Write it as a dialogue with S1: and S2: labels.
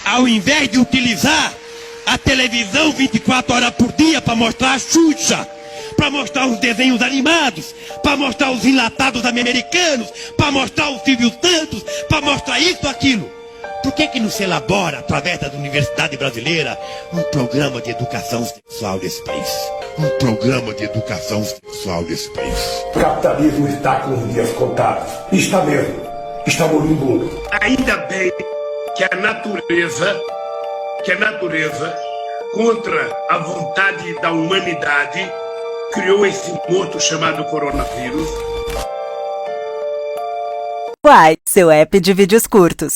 S1: ao invés de utilizar a televisão 24 horas por dia para mostrar a Xuxa, para mostrar os desenhos animados, para mostrar os enlatados americanos, para mostrar o Silvio Santos, para mostrar isso, aquilo. Por que não se elabora, através da Universidade Brasileira, um programa de educação sexual desse país? Um programa de educação sexual desse país.
S2: O capitalismo está com os dias contados. Está mesmo. Está moribundo.
S3: Ainda bem que a natureza, contra a vontade da humanidade, criou esse monstro chamado coronavírus.
S4: Uai, seu app de vídeos curtos.